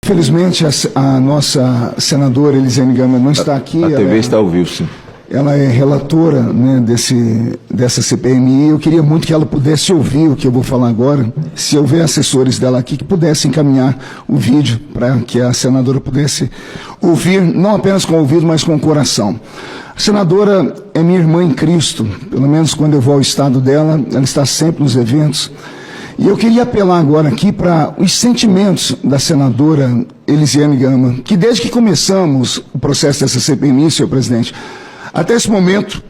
Infelizmente, a nossa senadora Elisiane Gama não está aqui. A TV está ao vivo, sim. Ela é relatora, né, dessa CPMI. Eu queria muito que ela pudesse ouvir o que eu vou falar agora. Se houver assessores dela aqui que pudessem encaminhar o vídeo para que a senadora pudesse ouvir, não apenas com o ouvido, mas com o coração. A senadora é minha irmã em Cristo. Pelo menos quando eu vou ao estado dela, ela está sempre nos eventos. E eu queria apelar agora aqui para os sentimentos da senadora Elisiane Gama, que desde que começamos o processo dessa CPMI, senhor presidente, até esse momento,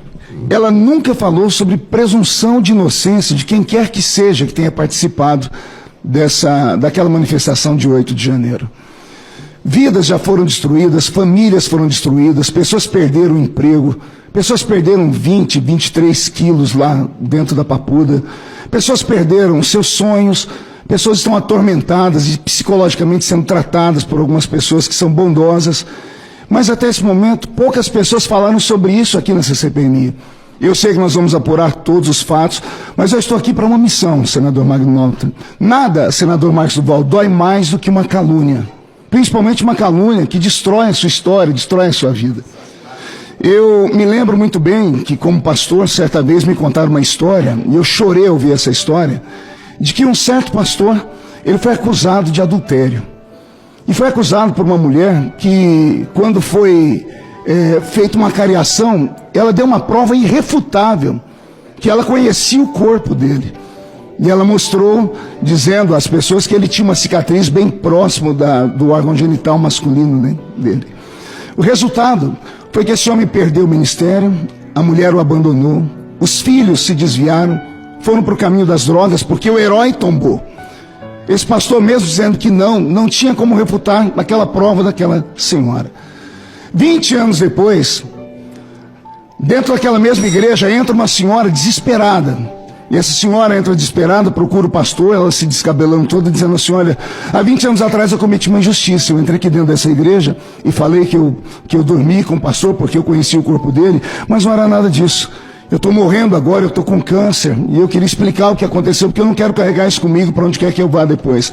ela nunca falou sobre presunção de inocência de quem quer que seja que tenha participado daquela manifestação de 8 de janeiro. Vidas já foram destruídas, famílias foram destruídas, pessoas perderam o emprego, pessoas perderam 20, 23 quilos lá dentro da Papuda, pessoas perderam seus sonhos, pessoas estão atormentadas e psicologicamente sendo tratadas por algumas pessoas que são bondosas. Mas até esse momento, poucas pessoas falaram sobre isso aqui nessa CPMI. Eu sei que nós vamos apurar todos os fatos, mas eu estou aqui para uma missão, senador Magno Malta. Nada, senador Marcos Duval, dói mais do que uma calúnia. Principalmente uma calúnia que destrói a sua história, destrói a sua vida. Eu me lembro muito bem que, como pastor, certa vez me contaram uma história, e eu chorei ao ouvir essa história, de que um certo pastor, ele foi acusado de adultério. E foi acusado por uma mulher que, quando foi feita uma cariação, ela deu uma prova irrefutável, que ela conhecia o corpo dele. E ela mostrou, dizendo às pessoas que ele tinha uma cicatriz bem próximo do órgão genital masculino, né, dele. O resultado foi que esse homem perdeu o ministério, a mulher o abandonou, os filhos se desviaram, foram para o caminho das drogas, porque o herói tombou. Esse pastor mesmo dizendo que não tinha como refutar aquela prova daquela senhora. 20 anos depois, dentro daquela mesma igreja, entra uma senhora desesperada. E essa senhora entra desesperada, procura o pastor, ela se descabelando toda, dizendo assim: olha, há 20 anos atrás eu cometi uma injustiça. Eu entrei aqui dentro dessa igreja e falei que eu dormi com o pastor porque eu conhecia o corpo dele, mas não era nada disso. Eu estou morrendo agora, eu estou com câncer, e eu queria explicar o que aconteceu, porque eu não quero carregar isso comigo para onde quer que eu vá depois.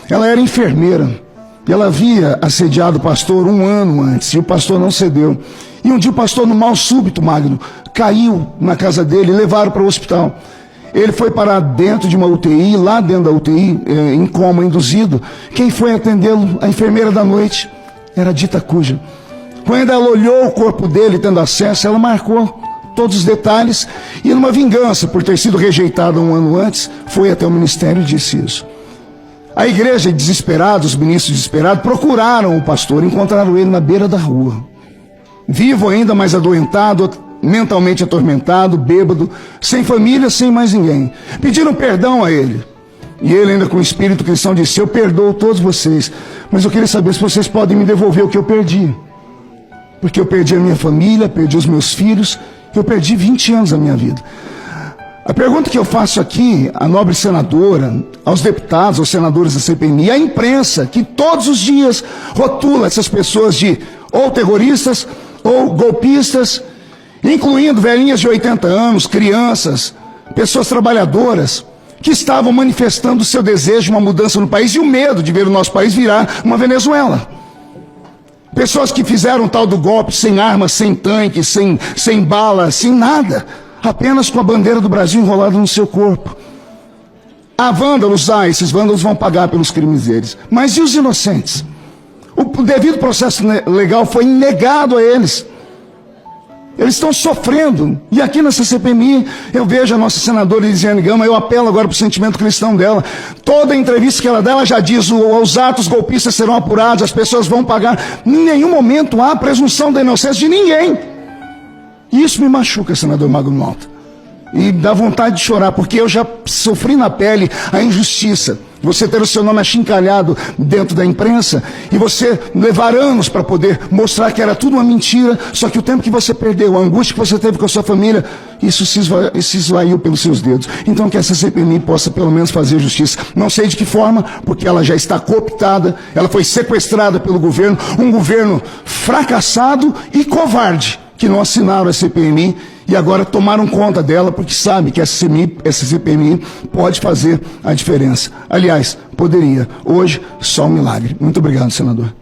Ela era enfermeira, e ela havia assediado o pastor 1 ano antes, e o pastor não cedeu. E um dia o pastor, no mal súbito, Magno, caiu na casa dele e levaram para o hospital. Ele foi parar dentro de uma UTI, lá dentro da UTI, em coma induzido. Quem foi atendê-lo? A enfermeira da noite, era a dita Cuja. Quando ela olhou o corpo dele, tendo acesso, ela marcou todos os detalhes, e numa vingança por ter sido rejeitada 1 ano antes, foi até o ministério e disse isso. A igreja, desesperada, os ministros desesperados, procuraram o pastor, encontraram ele na beira da rua, vivo ainda, mas adoentado, mentalmente atormentado, bêbado, sem família, sem mais ninguém. Pediram perdão a ele, e ele, ainda com o espírito cristão, disse: eu perdoo todos vocês, mas eu queria saber se vocês podem me devolver o que eu perdi, porque eu perdi a minha família, perdi os meus filhos, eu perdi 20 anos da minha vida. A pergunta que eu faço aqui à nobre senadora, aos deputados, aos senadores da CPMI, à imprensa, que todos os dias rotula essas pessoas de ou terroristas ou golpistas, incluindo velhinhas de 80 anos, crianças, pessoas trabalhadoras, que estavam manifestando o seu desejo de uma mudança no país e o medo de ver o nosso país virar uma Venezuela. Pessoas que fizeram tal do golpe sem armas, sem tanque, sem bala, sem nada, apenas com a bandeira do Brasil enrolada no seu corpo. Há vândalos, esses vândalos vão pagar pelos crimes deles. Mas e os inocentes? O devido processo legal foi negado a eles. Eles estão sofrendo. E aqui nessa CPMI, eu vejo a nossa senadora Elisiane Gama, eu apelo agora para o sentimento cristão dela. Toda entrevista que ela dá, ela já diz: os atos golpistas serão apurados, as pessoas vão pagar. Em nenhum momento há presunção da inocência de ninguém. E isso me machuca, senador Magno Malta. E dá vontade de chorar, porque eu já sofri na pele a injustiça. Você ter o seu nome achincalhado dentro da imprensa e você levar anos para poder mostrar que era tudo uma mentira, só que o tempo que você perdeu, a angústia que você teve com a sua família, isso se esvaiu pelos seus dedos. Então que essa CPMI possa pelo menos fazer justiça. Não sei de que forma, porque ela já está cooptada, ela foi sequestrada pelo governo, um governo fracassado e covarde. que não assinaram a CPMI e agora tomaram conta dela porque sabem que essa CPMI pode fazer a diferença. Aliás, poderia. Hoje, só um milagre. Muito obrigado, senador.